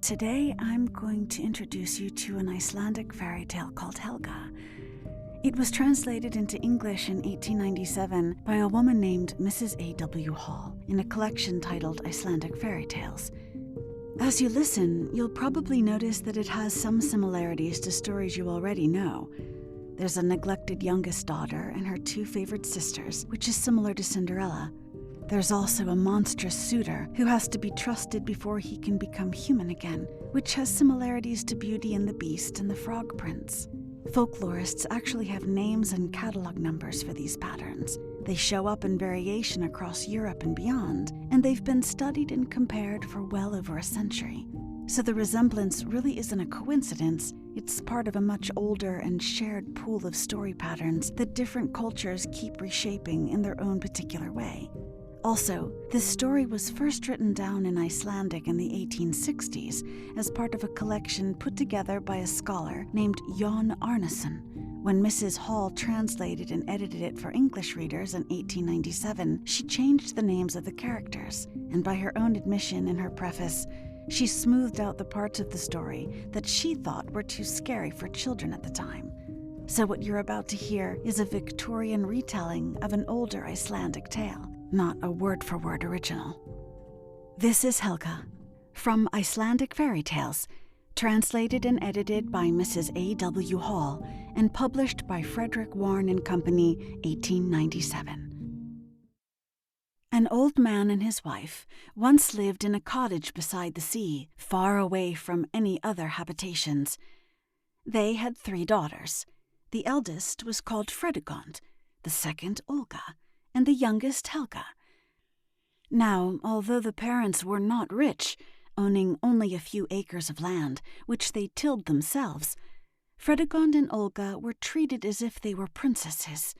Today I'm going to introduce you to an Icelandic fairy tale called Helga. It was translated into English in 1897 by a woman named Mrs. A.W. Hall in a collection titled Icelandic Fairy Tales. As you listen, you'll probably notice that it has some similarities to stories you already know. There's a neglected youngest daughter and her two favorite sisters, which is similar to Cinderella. There's also a monstrous suitor who has to be trusted before he can become human again, which has similarities to Beauty and the Beast and the Frog Prince. Folklorists actually have names and catalog numbers for these patterns. They show up in variation across Europe and beyond, and they've been studied and compared for well over a century. So the resemblance really isn't a coincidence. It's part of a much older and shared pool of story patterns that different cultures keep reshaping in their own particular way. Also, this story was first written down in Icelandic in the 1860s as part of a collection put together by a scholar named Jón Árnason. When Mrs. Hall translated and edited it for English readers in 1897, she changed the names of the characters, and by her own admission in her preface, she smoothed out the parts of the story that she thought were too scary for children at the time. So what you're about to hear is a Victorian retelling of an older Icelandic tale, not a word-for-word original. This is Helga, from Icelandic Fairy Tales, translated and edited by Mrs. A.W. Hall and published by Frederick Warne Co, 1897. An old man and his wife once lived in a cottage beside the sea, far away from any other habitations. They had 3 daughters. The eldest was called Fredegond, the second Olga, and the youngest Helga. Now, although the parents were not rich, owning only a few acres of land, which they tilled themselves, Fredegond and Olga were treated as if they were princesses.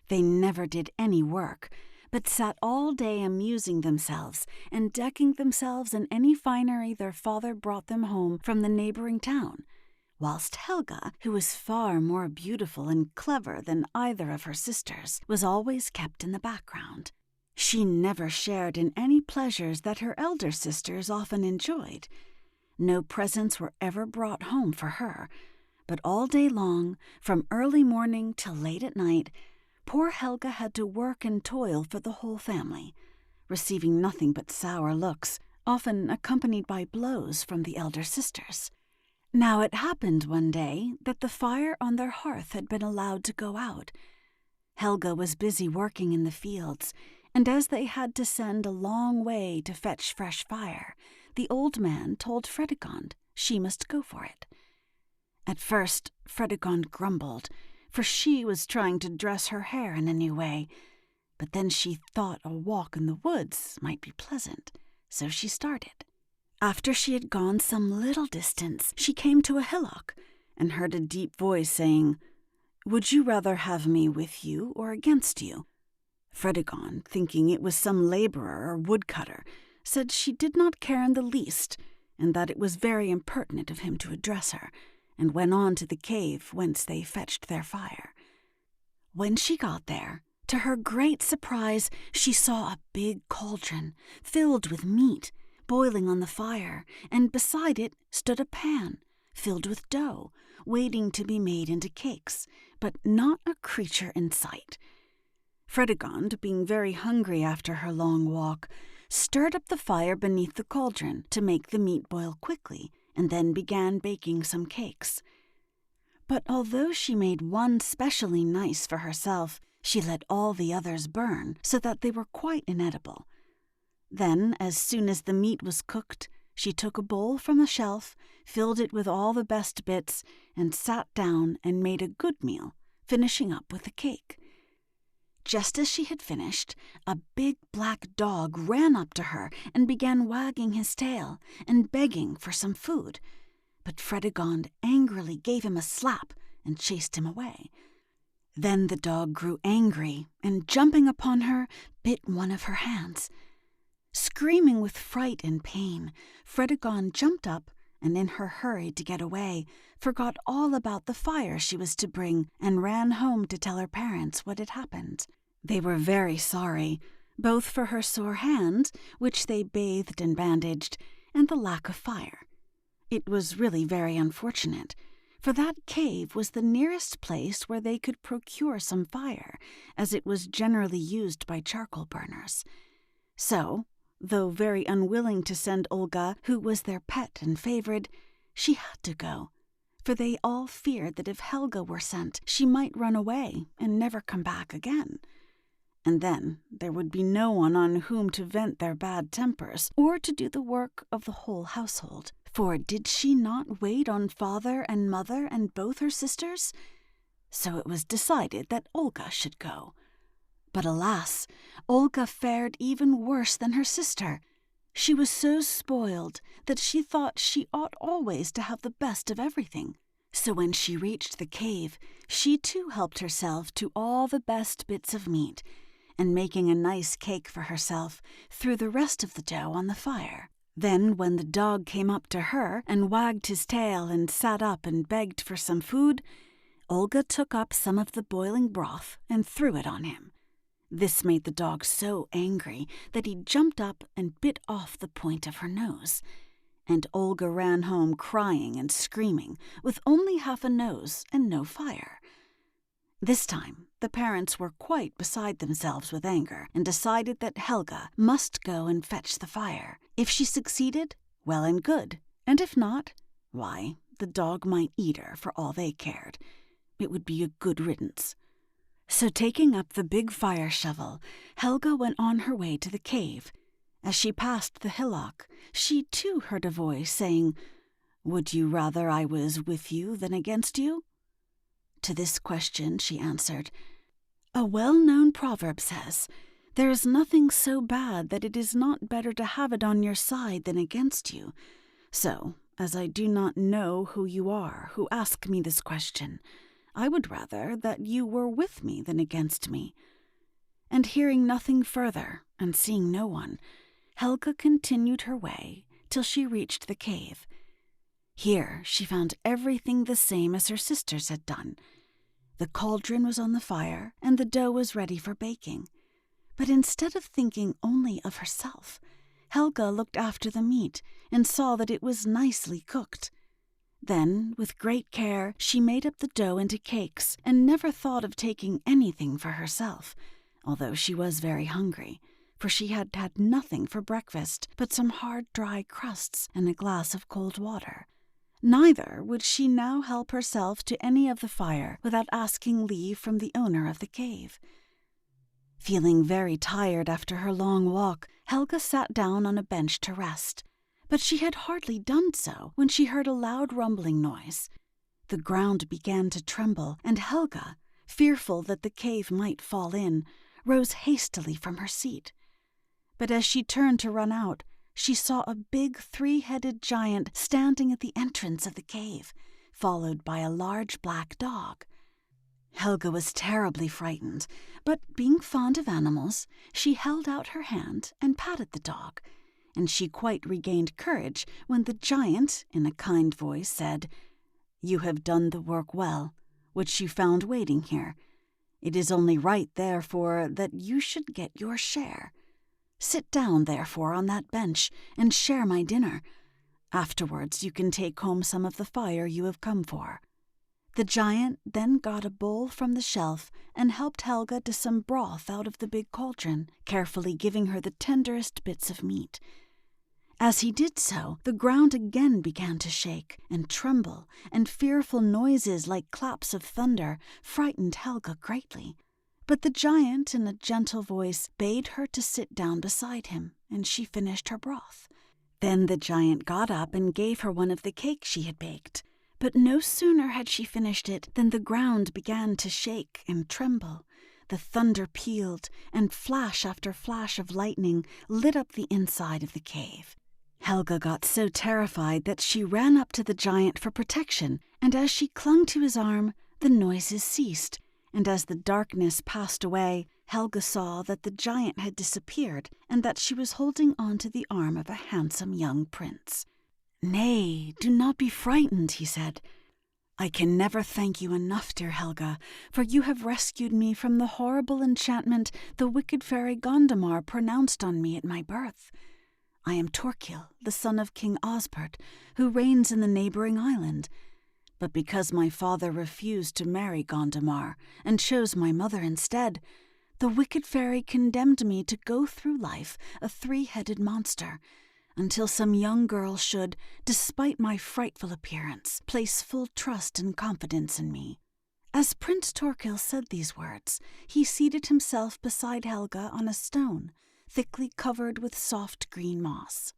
They never did any work, but sat all day amusing themselves and decking themselves in any finery their father brought them home from the neighboring town, whilst Helga, who was far more beautiful and clever than either of her sisters, was always kept in the background. She never shared in any pleasures that her elder sisters often enjoyed. No presents were ever brought home for her, but all day long, from early morning till late at night, poor Helga had to work and toil for the whole family, receiving nothing but sour looks, often accompanied by blows from the elder sisters. Now it happened one day that the fire on their hearth had been allowed to go out. Helga was busy working in the fields, and as they had to send a long way to fetch fresh fire, the old man told Fredegond she must go for it. At first, Fredegond grumbled, for she was trying to dress her hair in a new way, but then she thought a walk in the woods might be pleasant, so she started. After she had gone some little distance, she came to a hillock and heard a deep voice saying, "Would you rather have me with you or against you?" Fredegond, thinking it was some laborer or woodcutter, said she did not care in the least, and that it was very impertinent of him to address her, and went on to the cave whence they fetched their fire. When she got there, to her great surprise, she saw a big cauldron filled with meat, boiling on the fire, and beside it stood a pan filled with dough, waiting to be made into cakes, but not a creature in sight. Fredegond, being very hungry after her long walk, stirred up the fire beneath the cauldron to make the meat boil quickly, and then began baking some cakes. But although she made one specially nice for herself, she let all the others burn, so that they were quite inedible. Then, as soon as the meat was cooked, she took a bowl from the shelf, filled it with all the best bits, and sat down and made a good meal, finishing up with the cake. Just as she had finished, a big black dog ran up to her and began wagging his tail and begging for some food, but Fredegond angrily gave him a slap and chased him away. Then the dog grew angry and, jumping upon her, bit one of her hands. Screaming with fright and pain, Fredegond jumped up and, in her hurry to get away, forgot all about the fire she was to bring and ran home to tell her parents what had happened. They were very sorry, both for her sore hand, which they bathed and bandaged, and the lack of fire. It was really very unfortunate, for that cave was the nearest place where they could procure some fire, as it was generally used by charcoal burners. So, though very unwilling to send Olga, who was their pet and favorite, she had to go, for they all feared that if Helga were sent, she might run away and never come back again. And then there would be no one on whom to vent their bad tempers, or to do the work of the whole household. For did she not wait on father and mother and both her sisters? So it was decided that Olga should go. But alas, Olga fared even worse than her sister. She was so spoiled that she thought she ought always to have the best of everything. So when she reached the cave, she too helped herself to all the best bits of meat, and making a nice cake for herself, threw the rest of the dough on the fire. Then, when the dog came up to her and wagged his tail and sat up and begged for some food, Olga took up some of the boiling broth and threw it on him. This made the dog so angry that he jumped up and bit off the point of her nose, and Olga ran home crying and screaming, with only half a nose and no fire. This time, the parents were quite beside themselves with anger and decided that Helga must go and fetch the fire. If she succeeded, well and good, and if not, why, the dog might eat her for all they cared. It would be a good riddance. So taking up the big fire shovel, Helga went on her way to the cave. As she passed the hillock, she too heard a voice saying, "Would you rather I was with you than against you?" To this question she answered, "A well-known proverb says, 'There is nothing so bad that it is not better to have it on your side than against you.' So, as I do not know who you are who ask me this question, I would rather that you were with me than against me." And hearing nothing further, and seeing no one, Helga continued her way till she reached the cave. Here she found everything the same as her sisters had done. The cauldron was on the fire, and the dough was ready for baking. But instead of thinking only of herself, Helga looked after the meat and saw that it was nicely cooked. Then, with great care, she made up the dough into cakes and never thought of taking anything for herself, although she was very hungry, for she had had nothing for breakfast but some hard dry crusts and a glass of cold water. Neither would she now help herself to any of the fire without asking leave from the owner of the cave. Feeling very tired after her long walk, Helga sat down on a bench to rest. But she had hardly done so when she heard a loud rumbling noise. The ground began to tremble, and Helga, fearful that the cave might fall in, rose hastily from her seat. But as she turned to run out, she saw a big three-headed giant standing at the entrance of the cave, followed by a large black dog. Helga was terribly frightened, but being fond of animals, she held out her hand and patted the dog, and she quite regained courage when the giant, in a kind voice, said, "You have done the work well, which you found waiting here. It is only right, therefore, that you should get your share. Sit down, therefore, on that bench and share my dinner. Afterwards you can take home some of the fire you have come for." The giant then got a bowl from the shelf and helped Helga to some broth out of the big cauldron, carefully giving her the tenderest bits of meat. As he did so, the ground again began to shake and tremble, and fearful noises like claps of thunder frightened Helga greatly. But the giant, in a gentle voice, bade her to sit down beside him, and she finished her broth. Then the giant got up and gave her one of the cakes she had baked. But no sooner had she finished it than the ground began to shake and tremble. The thunder pealed, and flash after flash of lightning lit up the inside of the cave. Helga got so terrified that she ran up to the giant for protection, and as she clung to his arm, the noises ceased, and as the darkness passed away, Helga saw that the giant had disappeared, and that she was holding on to the arm of a handsome young prince. "Nay, do not be frightened," he said. "I can never thank you enough, dear Helga, for you have rescued me from the horrible enchantment the wicked fairy Gondomar pronounced on me at my birth. I am Torkil, the son of King Osbert, who reigns in the neighboring island. But because my father refused to marry Gondomar and chose my mother instead, the wicked fairy condemned me to go through life a three-headed monster, until some young girl should, despite my frightful appearance, place full trust and confidence in me. As Prince Torkil said these words, he seated himself beside Helga on a stone, thickly covered with soft green moss.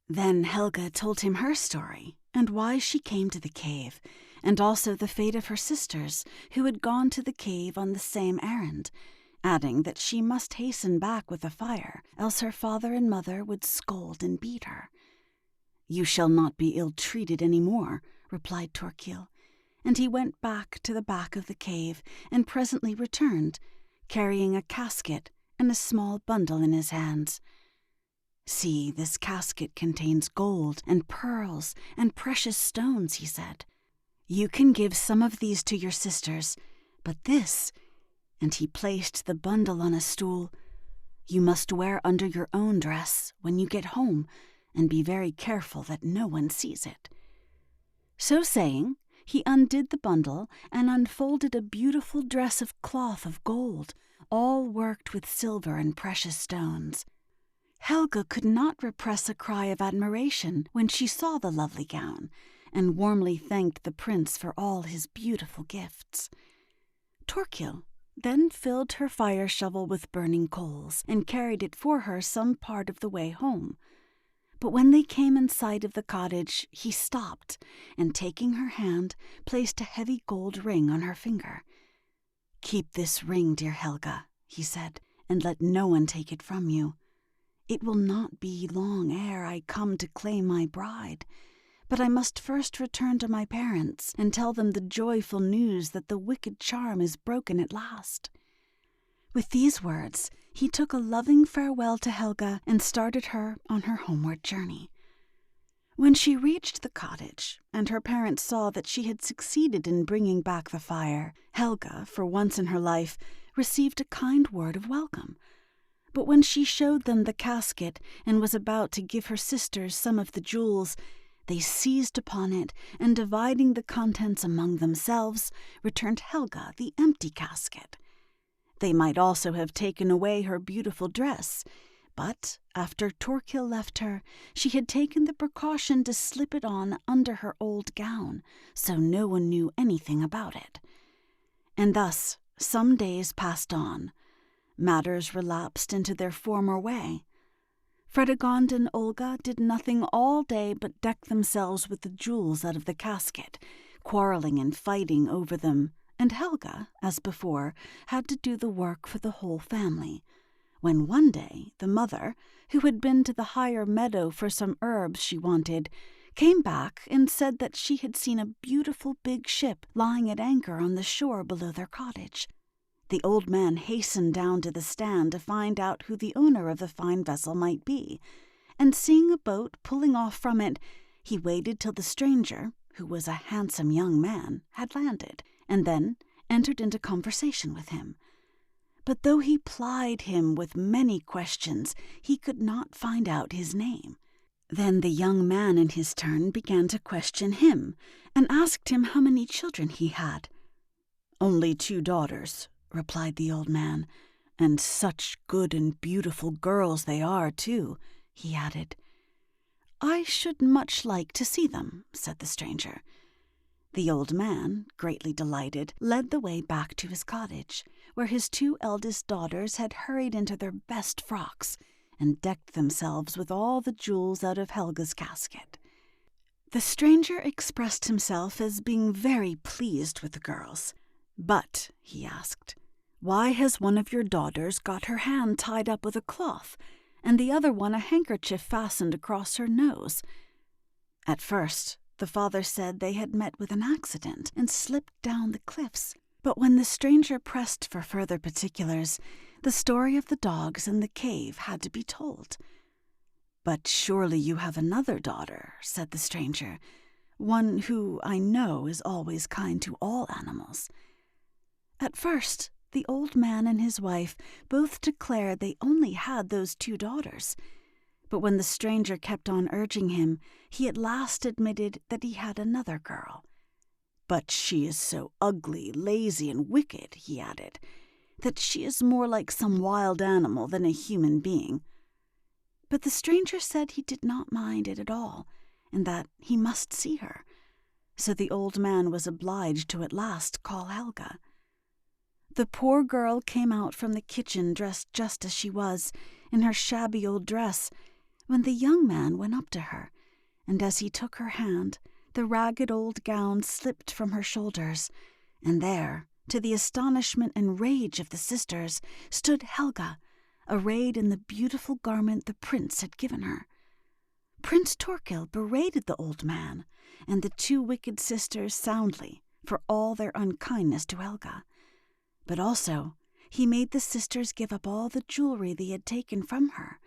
Then Helga told him her story, and why she came to the cave, and also the fate of her sisters, who had gone to the cave on the same errand, adding that she must hasten back with the fire, else her father and mother would scold and beat her. "You shall not be ill-treated any more," replied Torkil, and he went back to the back of the cave and presently returned, carrying a casket and a small bundle in his hands. "See, this casket contains gold and pearls and precious stones," he said. "You can give some of these to your sisters, but this," and he placed the bundle on a stool, "you must wear under your own dress when you get home, and be very careful that no one sees it." So saying, he undid the bundle and unfolded a beautiful dress of cloth of gold, all worked with silver and precious stones. Helga could not repress a cry of admiration when she saw the lovely gown, and warmly thanked the prince for all his beautiful gifts. Torkil then filled her fire shovel with burning coals and carried it for her some part of the way home. But when they came in sight of the cottage, he stopped, and taking her hand, placed a heavy gold ring on her finger. "Keep this ring, dear Helga," he said, "and let no one take it from you. It will not be long ere I come to claim my bride, but I must first return to my parents and tell them the joyful news that the wicked charm is broken at last." With these words, he took a loving farewell to Helga and started her on her homeward journey. When she reached the cottage, and her parents saw that she had succeeded in bringing back the fire, Helga, for once in her life, received a kind word of welcome. But when she showed them the casket and was about to give her sisters some of the jewels, they seized upon it, and dividing the contents among themselves, returned Helga the empty casket. They might also have taken away her beautiful dress, but after Torkil left her, she had taken the precaution to slip it on under her old gown, so no one knew anything about it. And thus some days passed on. Matters relapsed into their former way. Fredegond and Olga did nothing all day but deck themselves with the jewels out of the casket, quarreling and fighting over them, and Helga, as before, had to do the work for the whole family, when one day the mother, who had been to the higher meadow for some herbs she wanted, came back and said that she had seen a beautiful big ship lying at anchor on the shore below their cottage. The old man hastened down to the stand to find out who the owner of the fine vessel might be, and seeing a boat pulling off from it, he waited till the stranger, who was a handsome young man, had landed, and then entered into conversation with him. But though he plied him with many questions, he could not find out his name. Then the young man in his turn began to question him, and asked him how many children he had. "Only 2 daughters," replied the old man, "and such good and beautiful girls they are, too," he added. "I should much like to see them," said the stranger. The old man, greatly delighted, led the way back to his cottage, where his 2 eldest daughters had hurried into their best frocks, and decked themselves with all the jewels out of Helga's casket. The stranger expressed himself as being very pleased with the girls. "But," he asked, "why has one of your daughters got her hand tied up with a cloth, and the other one a handkerchief fastened across her nose?" At first, the father said they had met with an accident and slipped down the cliffs, but when the stranger pressed for further particulars, the story of the dogs and the cave had to be told. "But surely you have another daughter," said the stranger, "one who, I know, is always kind to all animals." At first, the old man and his wife both declared they only had those 2 daughters, But when the stranger kept on urging him, he at last admitted that he had another girl. "But she is so ugly, lazy, and wicked," he added, "that she is more like some wild animal than a human being." But the stranger said he did not mind it at all, and that he must see her. So the old man was obliged to at last call Helga. The poor girl came out from the kitchen dressed just as she was, in her shabby old dress, when the young man went up to her, and as he took her hand, the ragged old gown slipped from her shoulders, and there, to the astonishment and rage of the sisters, stood Helga, arrayed in the beautiful garment the prince had given her. Prince Torkil berated the old man and the two wicked sisters soundly for all their unkindness to Helga, but also he made the sisters give up all the jewelry they had taken from her.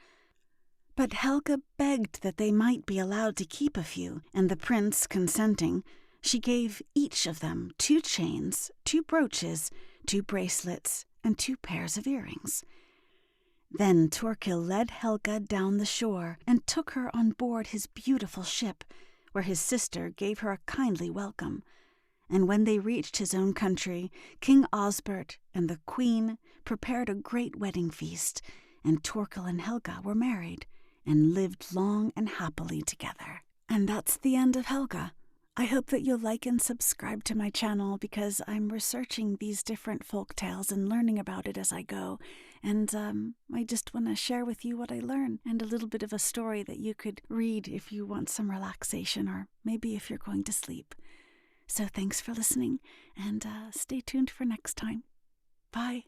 But Helga begged that they might be allowed to keep a few, and the prince consenting, she gave each of them 2 chains, 2 brooches, 2 bracelets, and 2 pairs of earrings. Then Torkil led Helga down the shore and took her on board his beautiful ship, where his sister gave her a kindly welcome. And when they reached his own country, King Osbert and the queen prepared a great wedding feast, and Torkil and Helga were married and lived long and happily together. And that's the end of Helga. I hope that you'll like and subscribe to my channel, because I'm researching these different folk tales and learning about it as I go. And I just want to share with you what I learn, and a little bit of a story that you could read if you want some relaxation, or maybe if you're going to sleep. So thanks for listening, and stay tuned for next time. Bye.